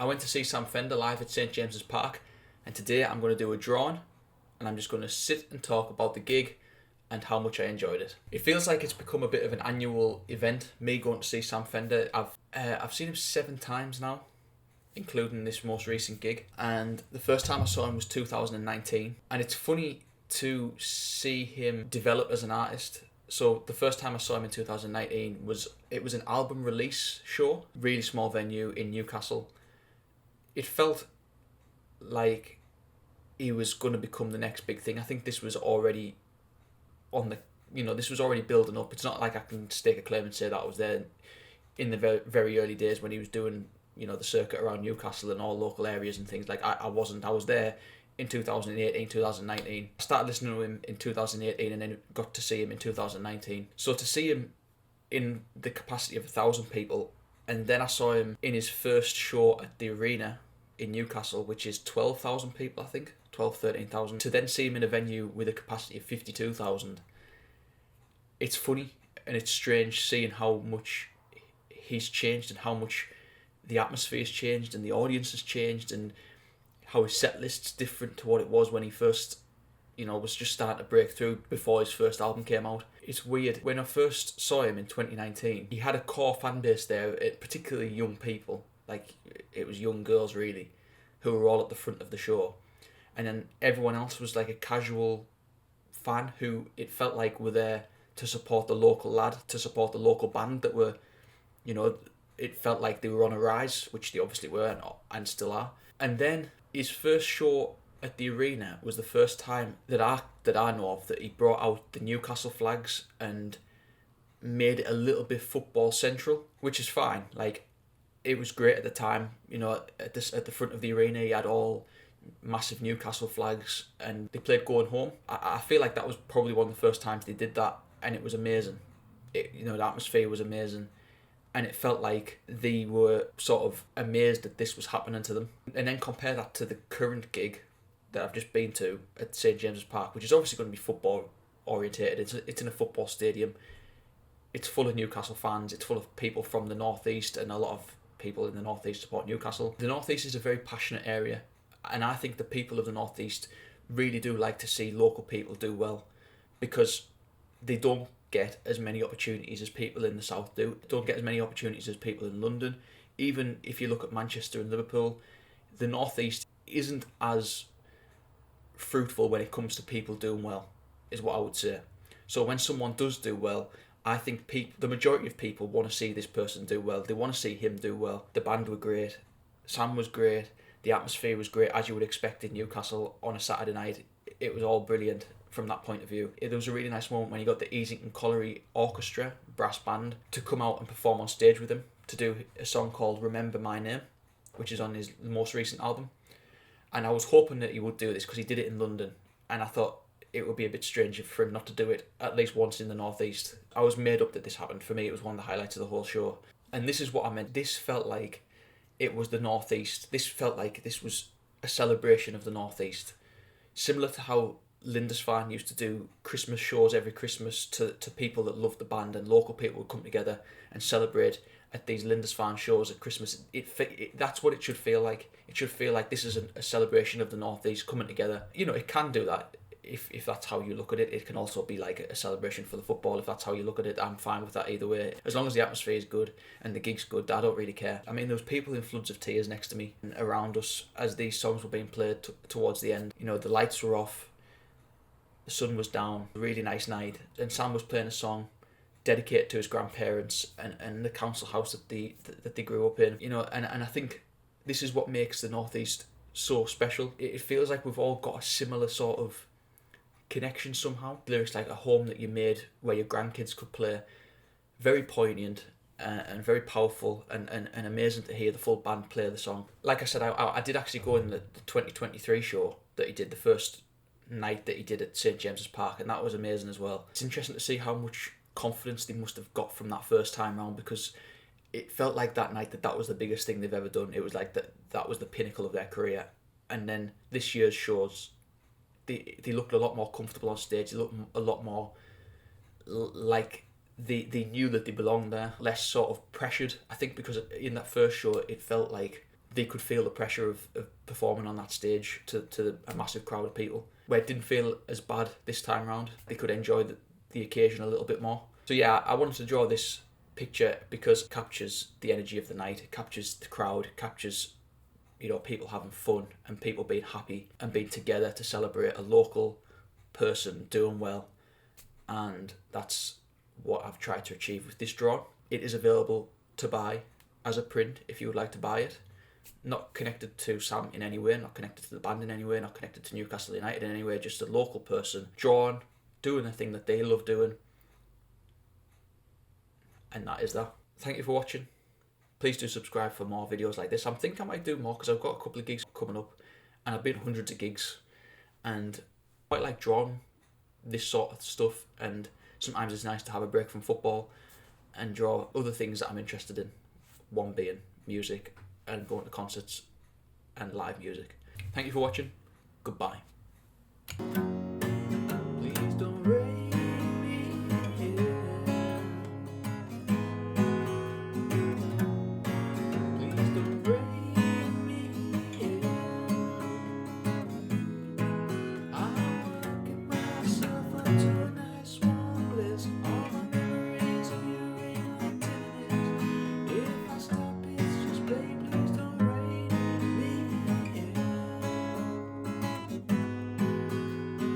I went to see Sam Fender live at St James's Park, and today I'm going to do a drawing, and I'm just going to sit and talk about the gig and how much I enjoyed it. It feels like it's become a bit of an annual event, me going to see Sam Fender. I've seen him 7 times now, including this most recent gig, and the first time I saw him was 2019, and it's funny to see him develop as an artist. So the first time I saw him in 2019 was an album release show, really small venue in Newcastle. It felt like he was going to become the next big thing. I think this was already this was already building up. It's not like I can stake a claim and say that I was there in the very, very early days when he was doing, the circuit around Newcastle and all local areas and things. Like I wasn't. I was there in 2018, 2019. I started listening to him in 2018 and then got to see him in 2019. So to see him in the capacity of 1,000 people, and then I saw him in his first show at the arena in Newcastle, which is 12,000 people, I think, 12, 13,000. To then see him in a venue with a capacity of 52,000, it's funny and it's strange seeing how much he's changed and how much the atmosphere has changed and the audience has changed and how his set list's different to what it was when he first, was just starting to break through before his first album came out. It's weird. When I first saw him in 2019, he had a core fan base there, particularly young people. Like, it was young girls, really, who were all at the front of the show. And then everyone else was like a casual fan who it felt like were there to support the local lad, to support the local band that were, it felt like they were on a rise, which they obviously were and still are. And then his first show at the arena was the first time that I know of that he brought out the Newcastle flags and made it a little bit football central, which is fine. Like, it was great at the time. At the front of the arena, he had all massive Newcastle flags, and they played Going Home. I feel like that was probably one of the first times they did that, and it was amazing. The atmosphere was amazing. And it felt like they were sort of amazed that this was happening to them. And then compare that to the current gig that I've just been to at St James's Park, which is obviously going to be football orientated. It's in a football stadium. It's full of Newcastle fans. It's full of people from the North East, and a lot of people in the North East support Newcastle. The North East is a very passionate area, and I think the people of the North East really do like to see local people do well, because they don't get as many opportunities as people in the South do. Don't get as many opportunities as people in London. Even if you look at Manchester and Liverpool, the North East isn't as fruitful when it comes to people doing well, is what I would say. So when someone does do well, I think the majority of people want to see this person do well. They want to see him do well. The band were great. Sam was great. The atmosphere was great, as you would expect in Newcastle on a Saturday night. It was all brilliant from that point of view. There was a really nice moment when you got the Easington Colliery Orchestra brass band to come out and perform on stage with him to do a song called Remember My Name, which is on his most recent album. And I was hoping that he would do this because he did it in London, and I thought it would be a bit strange for him not to do it at least once in the North East. I was made up that this happened. For me, it was one of the highlights of the whole show. And this is what I meant. This felt like it was the North East. This felt like this was a celebration of the North East. Similar to how Lindisfarne used to do Christmas shows every Christmas to people that loved the band, and local people would come together and celebrate at these Lindisfarne shows at Christmas. That's what it should feel like. It should feel like this is a celebration of the North East coming together. It can do that if that's how you look at it. It can also be like a celebration for the football if that's how you look at it. I'm fine with that either way. As long as the atmosphere is good and the gig's good, I don't really care. I mean, there was people in floods of tears next to me and around us as these songs were being played towards the end. The lights were off. The sun was down, a really nice night, and Sam was playing a song dedicated to his grandparents and the council house that they grew up in. And I think this is what makes the North East so special. It feels like we've all got a similar sort of connection somehow. Lyrics like A Home That You Made, where your grandkids could play, very poignant and very powerful and amazing to hear the full band play the song. Like I said, I did actually go in the 2023 show that he did, the first night that he did at St James's Park, and that was amazing as well. It's interesting to see how much confidence they must have got from that first time round, because it felt like that night that was the biggest thing they've ever done. It was like that was the pinnacle of their career. And then this year's shows, they looked a lot more comfortable on stage. They looked a lot more like they knew that they belonged there, less sort of pressured. I think because in that first show it felt like they could feel the pressure of performing on that stage to a massive crowd of people, where it didn't feel as bad this time around. They could enjoy the occasion a little bit more. So yeah, I wanted to draw this picture because it captures the energy of the night, it captures the crowd, it captures, you know, people having fun and people being happy and being together to celebrate a local person doing well. And that's what I've tried to achieve with this drawing. It is available to buy as a print if you would like to buy it. Not connected to Sam in any way, not connected to the band in any way, not connected to Newcastle United in any way, just a local person drawing, doing the thing that they love doing. And that is that. Thank you for watching. Please do subscribe for more videos like this. I think I might do more because I've got a couple of gigs coming up and I've been hundreds of gigs and I quite like drawing this sort of stuff, and sometimes it's nice to have a break from football and draw other things that I'm interested in, one being music and going to concerts and live music. Thank you for watching. Goodbye.